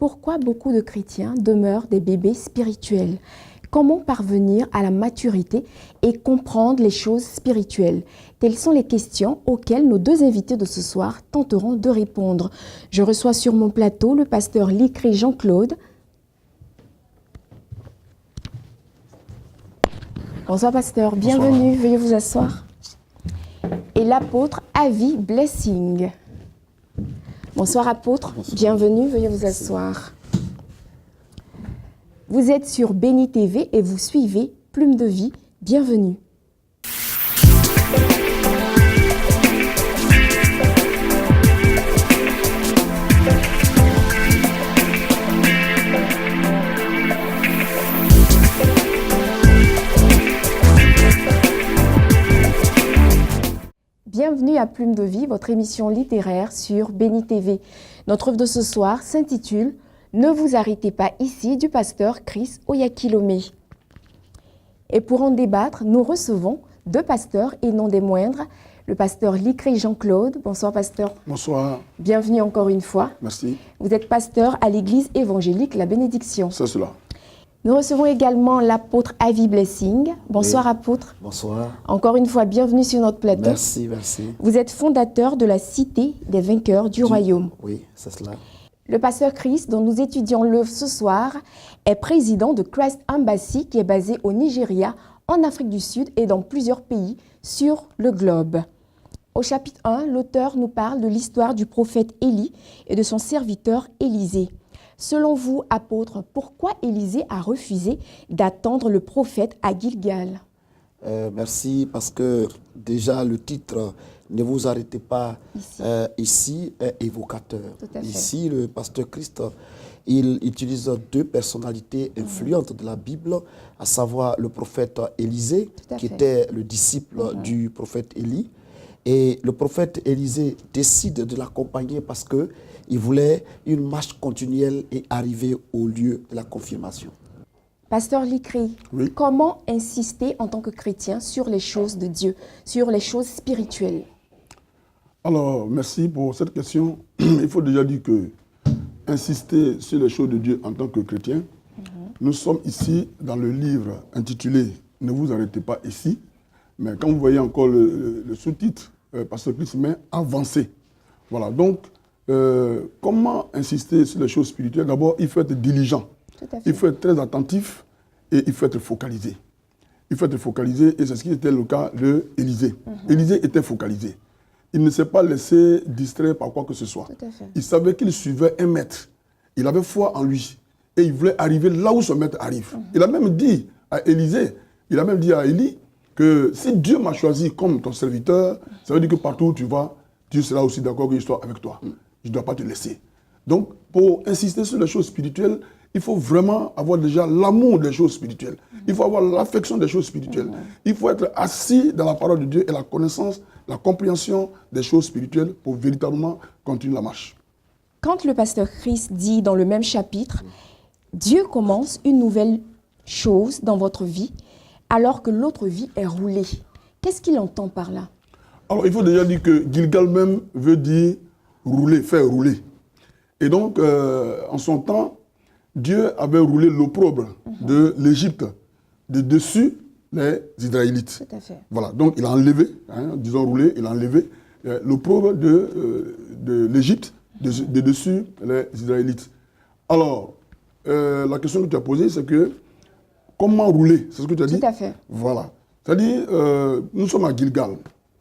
Pourquoi beaucoup de chrétiens demeurent des bébés spirituels? Comment parvenir à la maturité et comprendre les choses spirituelles? Telles sont les questions auxquelles nos deux invités de ce soir tenteront de répondre. Je reçois sur mon plateau le pasteur Likri Jean-Claude. Bonsoir pasteur, bienvenue, bonsoir. Veuillez vous asseoir. Et l'apôtre Avi Blessing. Bonsoir apôtre, bonsoir. Bienvenue, veuillez vous asseoir. Vous êtes sur Béni TV et vous suivez Plume de Vie, bienvenue. Bienvenue à Plume de Vie, votre émission littéraire sur Béni TV. Notre œuvre de ce soir s'intitule « Ne vous arrêtez pas ici » du pasteur Chris Oyakilome. Et pour en débattre, nous recevons deux pasteurs et non des moindres, le pasteur Likri Jean-Claude. Bonsoir pasteur. Bonsoir. Bienvenue encore une fois. Merci. Vous êtes pasteur à l'église évangélique La Bénédiction. C'est cela. Nous recevons également l'apôtre Avi Blessing. Bonsoir apôtre. Bonsoir. Encore une fois, bienvenue sur notre plateau. Merci, merci. Vous êtes fondateur de la Cité des vainqueurs du royaume. Oui, c'est cela. Le pasteur Chris, dont nous étudions l'œuvre ce soir, est président de Christ Embassy, qui est basé au Nigeria, en Afrique du Sud et dans plusieurs pays sur le globe. Au chapitre 1, l'auteur nous parle de l'histoire du prophète Élie et de son serviteur Élisée. Selon vous, apôtre, pourquoi Élisée a refusé d'attendre le prophète à Gilgal? Merci, parce que déjà le titre « Ne vous arrêtez pas ici est évocateur. Ici, le pasteur Christ, il utilise deux personnalités influentes de la Bible, à savoir le prophète Élisée, qui était le disciple du prophète Élie. Et le prophète Élisée décide de l'accompagner parce qu'il voulait une marche continuelle et arriver au lieu de la confirmation. Pasteur Likri, oui. Comment insister en tant que chrétien sur les choses de Dieu, sur les choses spirituelles? Alors, merci pour cette question. Il faut déjà dire que insister sur les choses de Dieu en tant que chrétien, nous sommes ici dans le livre intitulé « Ne vous arrêtez pas ici ». Mais quand vous voyez encore le sous-titre, Pasteur Christ met « Avancez ». Voilà, donc, comment insister sur les choses spirituelles? D'abord, il faut être diligent. Il faut être très attentif et il faut être focalisé. Il faut être focalisé et c'est ce qui était le cas d'Élisée. Élisée était focalisé. Il ne s'est pas laissé distraire par quoi que ce soit. Il savait qu'il suivait un maître. Il avait foi en lui et il voulait arriver là où ce maître arrive. Il a même dit à Élisée, il a même dit à Élie que si Dieu m'a choisi comme ton serviteur, ça veut dire que partout où tu vas, Dieu sera aussi d'accord que je sois avec toi. Je ne dois pas te laisser. Donc, pour insister sur les choses spirituelles, il faut vraiment avoir déjà l'amour des choses spirituelles. Il faut avoir l'affection des choses spirituelles. Il faut être assis dans la parole de Dieu et la connaissance, la compréhension des choses spirituelles pour véritablement continuer la marche. Quand le pasteur Chris dit dans le même chapitre, Dieu commence une nouvelle chose dans votre vie alors que l'autre vie est roulée. Qu'est-ce qu'il entend par là? Alors, il faut déjà dire que Gilgal même veut dire rouler, faire rouler. Et donc, en son temps, Dieu avait roulé l'opprobre de l'Égypte de dessus les Israélites. Tout à fait. Voilà, donc il a enlevé, disons roulé, il a enlevé l'opprobre de l'Égypte de dessus les Israélites. Alors, la question que tu as posée, c'est que comment rouler? C'est ce que tu as dit? Tout à fait. Voilà. C'est-à-dire, nous sommes à Gilgal.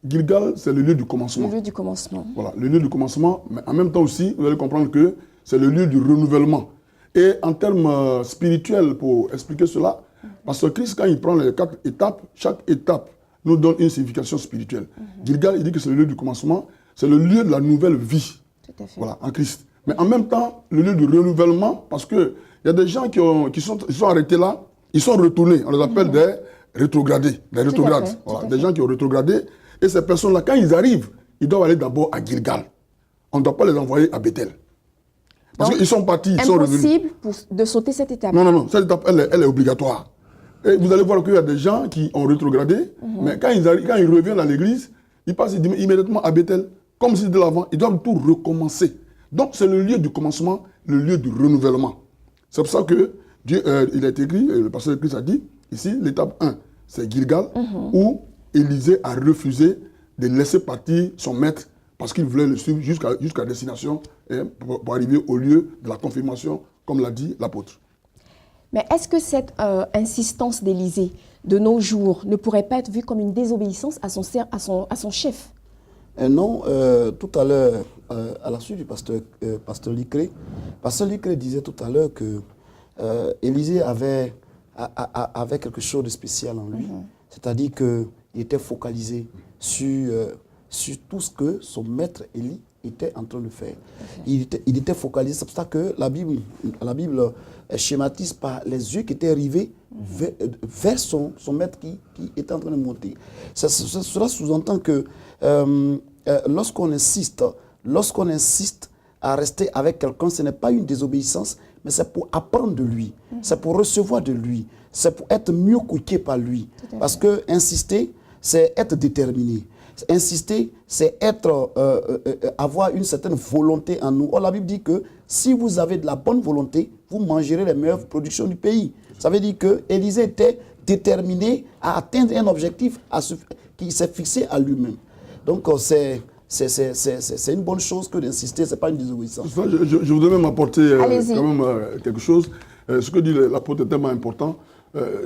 Gilgal, c'est le lieu du commencement. Le lieu du commencement. Voilà, le lieu du commencement, mais en même temps aussi, vous allez comprendre que c'est le lieu du renouvellement. Et en termes spirituels, pour expliquer cela, parce que Christ, quand il prend les 4 étapes, chaque étape nous donne une signification spirituelle. Gilgal, il dit que c'est le lieu du commencement, c'est le lieu de la nouvelle vie. Tout à fait. Voilà, en Christ. Mais en même temps, le lieu du renouvellement, parce qu'il y a des gens qui sont arrêtés là, ils sont retournés, on les appelle des rétrogradés, des rétrogrades. Voilà, des gens qui ont rétrogradé. Et ces personnes-là, quand ils arrivent, ils doivent aller d'abord à Gilgal. On ne doit pas les envoyer à Bethel. Parce qu'ils sont partis, ils sont revenus. Impossible de sauter cette étape. Non, non, non, cette étape, elle est obligatoire. Et vous allez voir qu'il y a des gens qui ont rétrogradé, mais quand ils reviennent à l'église, ils passent immédiatement à Bethel. Comme si de l'avant, ils doivent tout recommencer. Donc c'est le lieu du commencement, le lieu du renouvellement. C'est pour ça que Dieu, il a été écrit, le pasteur Christ a dit, ici, l'étape 1, c'est Gilgal, où Élisée a refusé de laisser partir son maître parce qu'il voulait le suivre jusqu'à destination pour arriver au lieu de la confirmation, comme l'a dit l'apôtre. Mais est-ce que cette insistance d'Élisée de nos jours ne pourrait pas être vue comme une désobéissance à son chef? Non, tout à l'heure, à la suite du pasteur Licré, pasteur Licré disait tout à l'heure que Élisée avait quelque chose de spécial en lui. C'est-à-dire qu'il était focalisé sur tout ce que son maître Élie était en train de faire. Il était focalisé, c'est pour ça que la Bible schématise par les yeux qui étaient rivés vers son maître qui était en train de monter. Cela sous-entend que lorsqu'on insiste à rester avec quelqu'un, ce n'est pas une désobéissance, mais c'est pour apprendre de lui, c'est pour recevoir de lui, c'est pour être mieux coaché par lui. Parce que insister, c'est être déterminé. Insister, c'est avoir une certaine volonté en nous. Or, la Bible dit que si vous avez de la bonne volonté, vous mangerez les meilleures productions du pays. Ça veut dire que Élisée était déterminé à atteindre un objectif qui s'est fixé à lui-même. Donc, c'est une bonne chose que d'insister, ce n'est pas une désobéissance. Je voudrais même apporter quand même, quelque chose. Ce que dit l'apôtre est tellement important.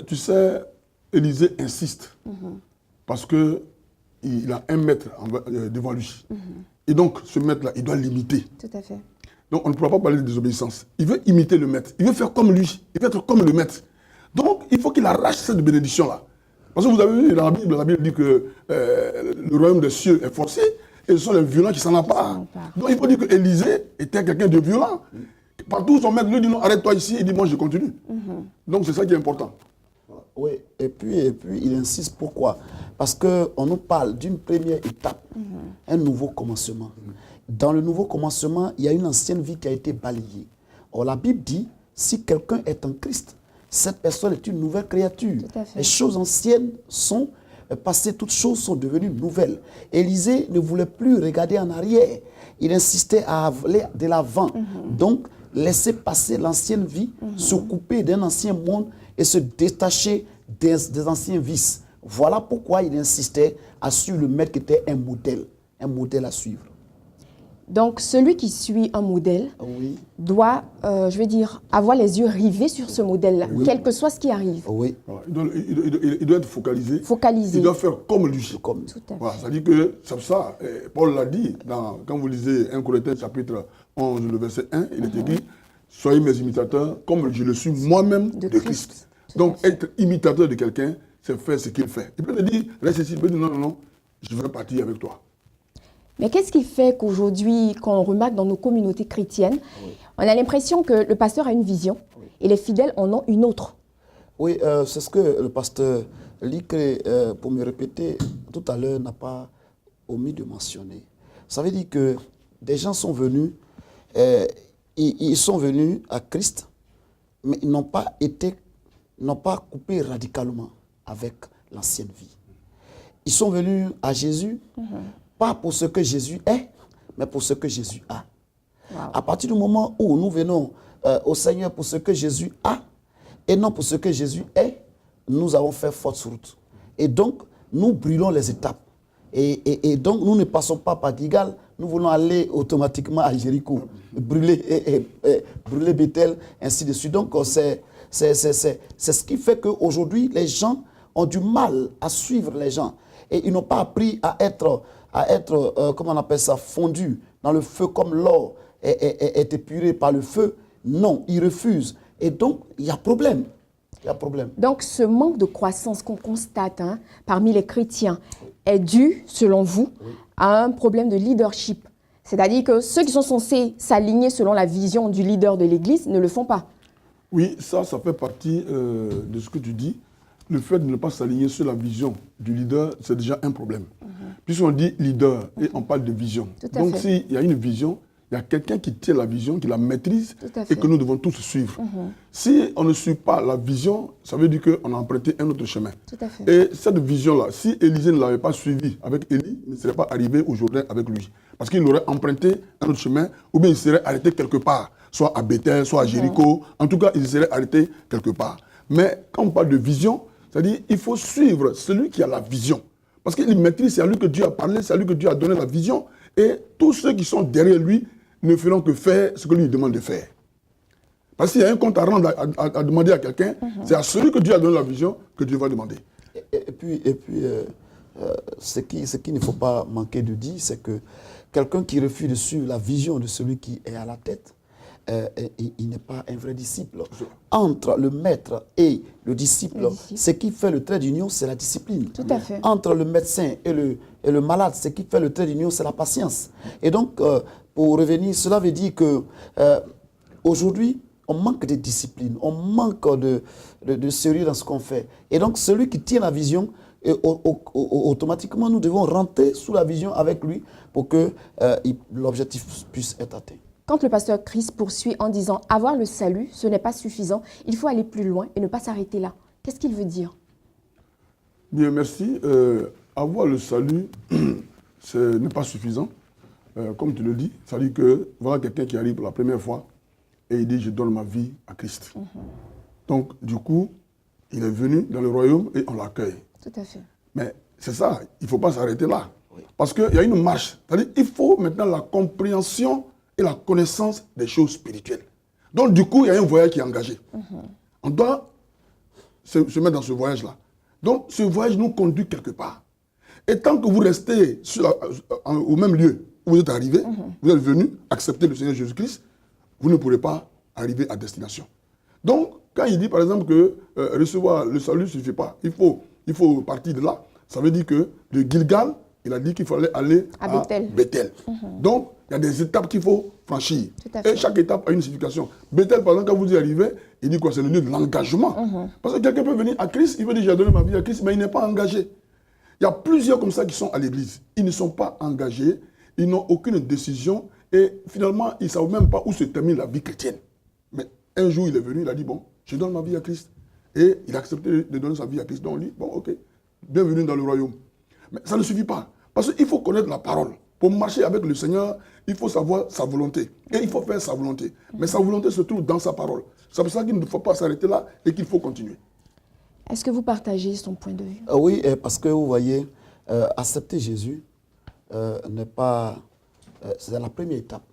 Tu sais, Élisée insiste parce qu'il a un maître devant lui. Et donc, ce maître-là, il doit l'imiter. Tout à fait. Donc, on ne pourra pas parler de désobéissance. Il veut imiter le maître. Il veut faire comme lui. Il veut être comme le maître. Donc, il faut qu'il arrache cette bénédiction-là. Parce que vous avez vu dans la Bible dit que le royaume des cieux est forcé et ce sont les violents qui s'en emparent. Donc, il faut dire qu'Élisée était quelqu'un de violent. Partout, son maître lui dit non, arrête-toi ici. Il dit, moi, je continue. Donc, c'est ça qui est important. Oui, et puis il insiste. Pourquoi? Parce qu'on nous parle d'une première étape, un nouveau commencement. Dans le nouveau commencement, il y a une ancienne vie qui a été balayée. Or, la Bible dit, si quelqu'un est en Christ, cette personne est une nouvelle créature. Les choses anciennes sont passées, toutes choses sont devenues nouvelles. Élisée ne voulait plus regarder en arrière. Il insistait à aller de l'avant. Donc, laisser passer l'ancienne vie, se couper d'un ancien monde et se détacher des anciens vices. Voilà pourquoi il insistait à suivre le maître qui était un modèle à suivre. Donc, celui qui suit un modèle doit, avoir les yeux rivés sur ce modèle-là, quel que soit ce qui arrive. Oui. Il doit être focalisé. Focalisé. Il doit faire comme lui. Tout à fait. Voilà, ça dit que, c'est ça, Paul l'a dit, quand vous lisez 1 Corinthiens chapitre 11, le verset 1, il est écrit, soyez mes imitateurs comme je le suis moi-même de Christ. Donc, être imitateur de quelqu'un, c'est faire ce qu'il fait. Il peut te dire, reste ici, il peut te dire, non, je vais partir avec toi. Mais qu'est-ce qui fait qu'aujourd'hui, quand on remarque dans nos communautés chrétiennes, on a l'impression que le pasteur a une vision et les fidèles en ont une autre? Oui, c'est ce que le pasteur Licré, pour me répéter, tout à l'heure, n'a pas omis de mentionner. Ça veut dire que des gens sont venus, ils sont venus à Christ, mais ils n'ont pas coupé radicalement avec l'ancienne vie. Ils sont venus à Jésus, pas pour ce que Jésus est, mais pour ce que Jésus a. Wow. À partir du moment où nous venons au Seigneur pour ce que Jésus a, et non pour ce que Jésus est, nous avons fait fausse route. Et donc, nous brûlons les étapes. Et donc, nous ne passons pas par Gilgal, nous voulons aller automatiquement à Jéricho, brûler Bethel, ainsi de suite. Donc, c'est ce qui fait qu'aujourd'hui, les gens ont du mal à suivre les gens. Et ils n'ont pas appris à être comment on appelle ça, fondu dans le feu comme l'or est épuré par le feu. Non, ils refusent. Et donc, il y a problème. Il y a problème. Donc, ce manque de croissance qu'on constate parmi les chrétiens est dû, selon vous, à un problème de leadership. C'est-à-dire que ceux qui sont censés s'aligner selon la vision du leader de l'Église ne le font pas. Oui, ça fait partie de ce que tu dis. Le fait de ne pas s'aligner sur la vision du leader, c'est déjà un problème. Puisqu'on dit leader et on parle de vision. Donc s'il y a une vision, il il y a quelqu'un qui tient la vision, qui la maîtrise et que nous devons tous suivre. Si on ne suit pas la vision, ça veut dire qu'on a emprunté un autre chemin. Tout à fait. Et cette vision-là, si Élisée ne l'avait pas suivie avec Élie, il ne serait pas arrivé au Jourdain avec lui. Parce qu'il aurait emprunté un autre chemin ou bien il serait arrêté quelque part, soit à Bethel, soit à Jéricho. En tout cas, il serait arrêté quelque part. Mais quand on parle de vision, c'est-à-dire qu'il faut suivre celui qui a la vision. Parce qu'il maîtrise, c'est à lui que Dieu a parlé, c'est à lui que Dieu a donné la vision. Et tous ceux qui sont derrière lui ne feront que faire ce que lui demande de faire. Parce qu'il y a un compte à rendre, à demander à quelqu'un, c'est à celui que Dieu a donné la vision que Dieu va demander. Et puis ce qu'il ne faut pas manquer de dire, c'est que quelqu'un qui refuse de suivre la vision de celui qui est à la tête, il n'est pas un vrai disciple. Entre le maître et le disciple, ce qui fait le trait d'union, c'est la discipline. Tout à fait. Entre le médecin et le malade, ce qui fait le trait d'union, c'est la patience. Et donc, pour revenir, cela veut dire que aujourd'hui, on manque de discipline, on manque de sérieux dans ce qu'on fait. Et donc, celui qui tient la vision, automatiquement, nous devons rentrer sous la vision avec lui pour que l'objectif puisse être atteint. Quand le pasteur Chris poursuit en disant « avoir le salut, ce n'est pas suffisant, il faut aller plus loin et ne pas s'arrêter là », qu'est-ce qu'il veut dire? Bien, merci. Avoir le salut, ce n'est pas suffisant. Comme tu le dis, ça veut dire que voilà quelqu'un qui arrive pour la première fois et il dit « je donne ma vie à Christ ». Donc, du coup, il est venu dans le royaume et on l'accueille. Tout à fait. Mais c'est ça, il ne faut pas s'arrêter là. Oui. Parce qu'il y a une marche. C'est-à-dire qu'il faut maintenant la compréhension et la connaissance des choses spirituelles. Donc, du coup, il y a un voyage qui est engagé. On doit se mettre dans ce voyage-là. Donc, ce voyage nous conduit quelque part. Et tant que vous restez au même lieu où vous êtes arrivé, vous êtes venu accepter le Seigneur Jésus-Christ, vous ne pourrez pas arriver à destination. Donc, quand il dit, par exemple, que recevoir le salut ne suffit pas, il faut partir de là, ça veut dire que de Gilgal, il a dit qu'il fallait aller à Bethel. Donc, il y a des étapes qu'il faut franchir. Et chaque étape a une signification. Bethel, par exemple, quand vous y arrivez, il dit quoi? C'est le lieu de l'engagement. Parce que quelqu'un peut venir à Christ, il veut dire j'ai donné ma vie à Christ, mais il n'est pas engagé. Il y a plusieurs comme ça qui sont à l'église. Ils ne sont pas engagés, ils n'ont aucune décision et finalement, ils ne savent même pas où se termine la vie chrétienne. Mais un jour, il est venu, il a dit bon, je donne ma vie à Christ. Et il a accepté de donner sa vie à Christ. Donc on dit bon, ok, bienvenue dans le royaume. Mais ça ne suffit pas. Parce qu'il faut connaître la parole. Pour marcher avec le Seigneur, il faut savoir sa volonté. Et il faut faire sa volonté. Mais sa volonté se trouve dans sa parole. C'est pour ça qu'il ne faut pas s'arrêter là et qu'il faut continuer. Est-ce que vous partagez son point de vue? Oui, parce que vous voyez, accepter Jésus n'est pas... c'est la première étape.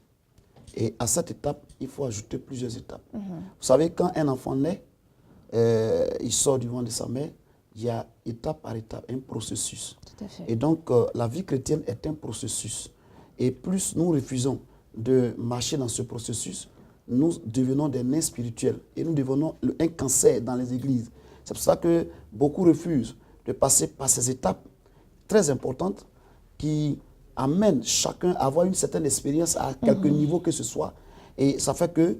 Et à cette étape, il faut ajouter plusieurs étapes. Vous savez, quand un enfant naît, il sort du ventre de sa mère, il y a étape par étape un processus. Tout à fait. Et donc, la vie chrétienne est un processus. Et plus nous refusons de marcher dans ce processus, nous devenons des nains spirituels. Et nous devenons un cancer dans les églises. C'est pour ça que beaucoup refusent de passer par ces étapes très importantes qui amènent chacun à avoir une certaine expérience à quelque niveau que ce soit. Et ça fait que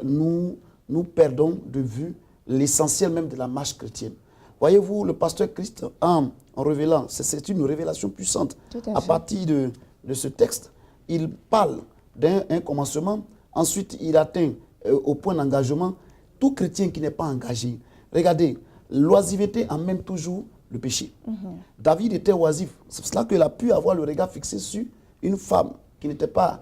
nous perdons de vue l'essentiel même de la marche chrétienne. Voyez-vous, le pasteur Christ, en révélant, c'est une révélation puissante. À partir de ce texte, il parle d'un commencement, ensuite il atteint au point d'engagement. Tout chrétien qui n'est pas engagé, regardez, l'oisiveté amène toujours le péché. David était oisif, c'est pour cela qu'il a pu avoir le regard fixé sur une femme qui n'était pas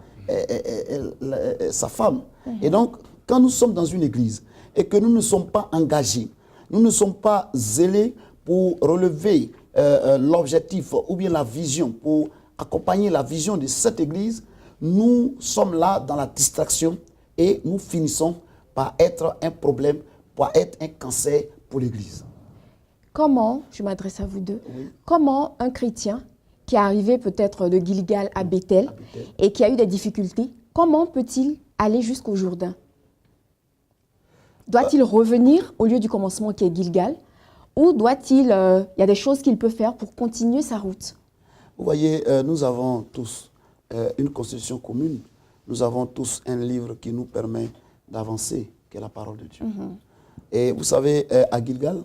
sa femme. Et donc, quand nous sommes dans une église et que nous ne sommes pas engagés, nous ne sommes pas zélés pour relever l'objectif ou bien la vision, pour accompagner la vision de cette église, nous sommes là dans la distraction et nous finissons par être un problème, par être un cancer pour l'église. Comment, je m'adresse à vous deux, comment un chrétien qui est arrivé peut-être de Gilgal à Bethel et qui a eu des difficultés, comment peut-il aller jusqu'au Jourdain? Doit-il revenir au lieu du commencement qui est Gilgal? Ou doit-il, y a des choses qu'il peut faire pour continuer sa route? Vous voyez, nous avons tous une constitution commune. Nous avons tous un livre qui nous permet d'avancer, qui est la parole de Dieu. Et vous savez, à Gilgal,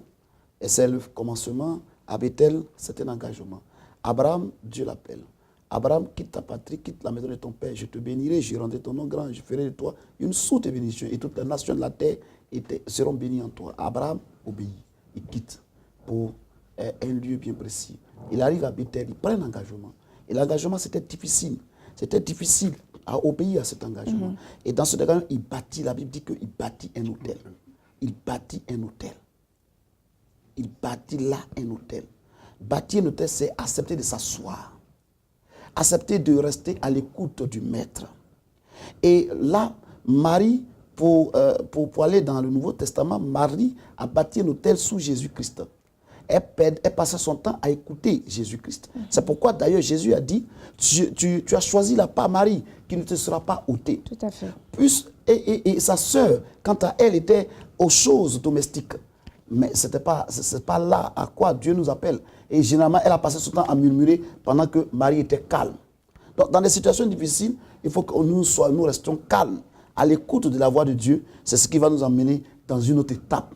c'est le commencement. À Bethel, c'est un engagement. Abraham, Dieu l'appelle. Abraham, quitte ta patrie, quitte la maison de ton père, je te bénirai, je rendrai ton nom grand, je ferai de toi une source de bénédiction et toutes les nations de la terre seront bénies en toi. Abraham obéit, il quitte pour un lieu bien précis. Il arrive à Bethel, il prend un engagement. Et l'engagement, c'était difficile. C'était difficile à obéir à cet engagement. Et dans ce engagement, il bâtit, la Bible dit qu'il bâtit un hôtel. Il bâtit un hôtel. Il bâtit là un hôtel. Bâtir un hôtel, c'est accepter de s'asseoir. Accepter de rester à l'écoute du maître. Et là, Marie, pour aller dans le Nouveau Testament, Marie a bâti un hôtel sous Jésus-Christ. Elle passait son temps à écouter Jésus-Christ. C'est pourquoi d'ailleurs Jésus a dit, tu as choisi la part Marie, qui ne te sera pas ôtée. Tout à fait. Et sa sœur, quant à elle, était aux choses domestiques. Mais ce n'est pas là à quoi Dieu nous appelle. Et généralement, elle a passé son temps à murmurer pendant que Marie était calme. Donc, dans des situations difficiles, il faut que nous restions calmes, à l'écoute de la voix de Dieu. C'est ce qui va nous emmener dans une autre étape.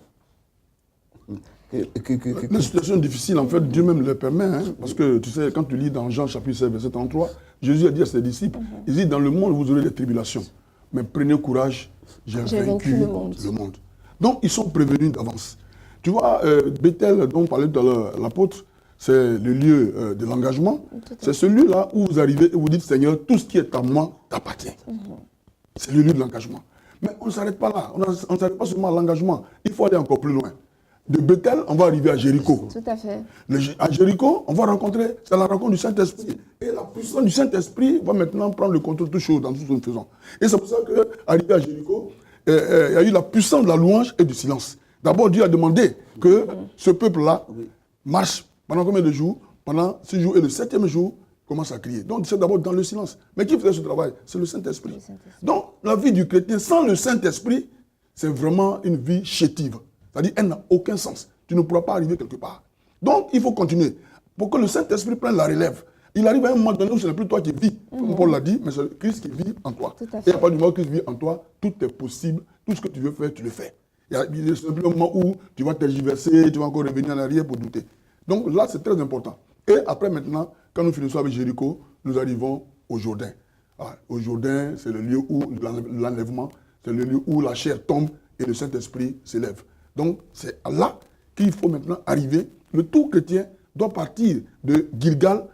Les situations difficiles, en fait, Dieu même les permet. Hein, parce que, tu sais, quand tu lis dans Jean chapitre 7, verset 33, Jésus a dit à ses disciples, il dit, dans le monde, vous aurez des tribulations. Mais prenez courage, j'ai vaincu le monde. Donc, ils sont prévenus d'avance. Tu vois, Bethel, dont parlait tout à l'heure l'apôtre, c'est le lieu de l'engagement. C'est ce lieu-là où vous arrivez et vous dites, Seigneur, tout ce qui est à moi t'appartient. C'est le lieu de l'engagement. Mais on ne s'arrête pas là. On ne s'arrête pas seulement à l'engagement. Il faut aller encore plus loin. De Bethel, on va arriver à Jéricho. Tout à fait. À Jéricho, on va rencontrer, c'est la rencontre du Saint-Esprit. Et la puissance du Saint-Esprit va maintenant prendre le contrôle de toutes choses dans tout ce que nous faisons. Et c'est pour ça qu'arrivé à Jéricho, il y a eu la puissance de la louange et du silence. D'abord, Dieu a demandé que ce peuple-là marche pendant combien de jours? Pendant 6 jours. Et le 7e jour, commence à crier. Donc, c'est d'abord dans le silence. Mais qui faisait ce travail? C'est le Saint-Esprit. Donc, la vie du chrétien sans le Saint-Esprit, c'est vraiment une vie chétive. C'est-à-dire, elle n'a aucun sens. Tu ne pourras pas arriver quelque part. Donc, il faut continuer. Pour que le Saint-Esprit prenne la relève. Il arrive à un moment donné où ce n'est plus toi qui vis, comme Paul l'a dit, mais c'est Christ qui vit en toi. Et à partir du moment où Christ vit en toi, tout est possible. Tout ce que tu veux faire, tu le fais. Il y a un moment où tu vas tergiverser, tu vas encore revenir en arrière pour douter. Donc là, c'est très important. Et après, maintenant, quand nous finissons avec Jéricho, nous arrivons au Jourdain. Au Jourdain, c'est le lieu où l'enlèvement, c'est le lieu où la chair tombe et le Saint-Esprit s'élève. Donc, c'est là qu'il faut maintenant arriver. Le tout chrétien doit partir de Gilgal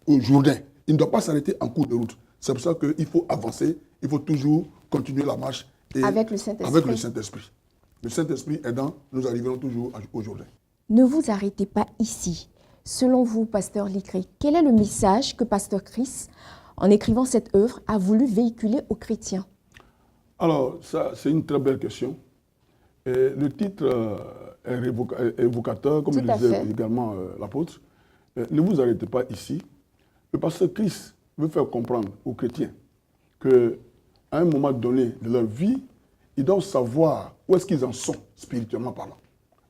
au Jourdain. Il ne doit pas s'arrêter en cours de route. C'est pour ça qu'il faut avancer, il faut toujours continuer la marche. Avec le Saint-Esprit. Le Saint-Esprit aidant, nous arriverons toujours au Jourdain. Ne vous arrêtez pas ici. Selon vous, pasteur Likri, quel est le message que pasteur Chris, en écrivant cette œuvre, a voulu véhiculer aux chrétiens? Alors, ça, c'est une très belle question. Et le titre est évocateur, comme le disait également l'apôtre. Ne vous arrêtez pas ici. Le pasteur Chris veut faire comprendre aux chrétiens qu'à un moment donné de leur vie, ils doivent savoir où est-ce qu'ils en sont, spirituellement parlant.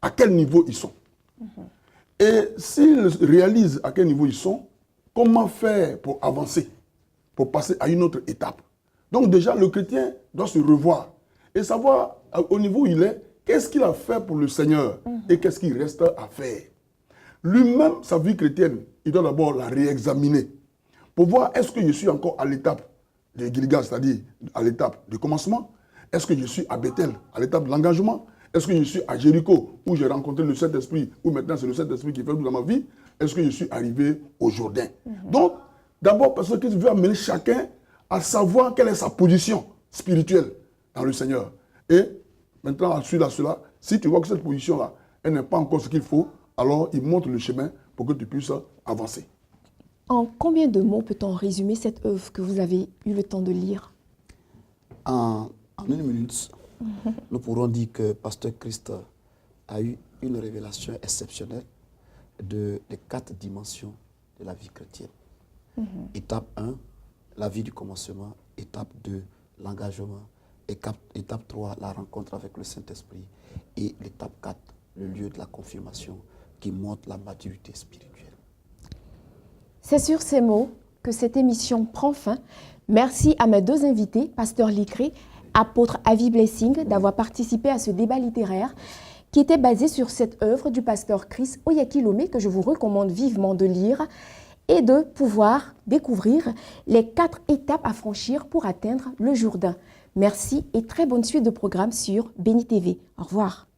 À quel niveau ils sont. Et s'ils réalisent à quel niveau ils sont, comment faire pour avancer, pour passer à une autre étape. Donc déjà, le chrétien doit se revoir et savoir au niveau où il est, qu'est-ce qu'il a fait pour le Seigneur et qu'est-ce qu'il reste à faire. Lui-même, sa vie chrétienne, il doit d'abord la réexaminer pour voir est-ce que je suis encore à l'étape de Gilgal, c'est-à-dire à l'étape de commencement. Est-ce que je suis à Bethel, à l'étape de l'engagement? Est-ce que je suis à Jéricho, où j'ai rencontré le Saint-Esprit, où maintenant c'est le Saint-Esprit qui fait tout dans ma vie? Est-ce que je suis arrivé au Jourdain? Donc, d'abord, parce que Christ veut amener chacun à savoir quelle est sa position spirituelle dans le Seigneur. Et maintenant, à suite à cela, si tu vois que cette position-là, elle n'est pas encore ce qu'il faut, alors il montre le chemin pour que tu puisses avancer. En combien de mots peut-on résumer cette œuvre que vous avez eu le temps de lire? En 1 minute, nous pourrons dire que Pasteur Christ a eu une révélation exceptionnelle des 4 dimensions de la vie chrétienne. Étape 1, la vie du commencement. Étape 2, l'engagement. Étape 3, la rencontre avec le Saint-Esprit. Et l'étape 4, le lieu de la confirmation qui montre la maturité spirituelle. C'est sur ces mots que cette émission prend fin. Merci à mes 2 invités, pasteur Likri, apôtre Avi Blessing, d'avoir participé à ce débat littéraire qui était basé sur cette œuvre du pasteur Chris Oyakhilome que je vous recommande vivement de lire. et de pouvoir découvrir les 4 étapes à franchir pour atteindre le Jourdain. Merci et très bonne suite de programme sur Béni TV. Au revoir.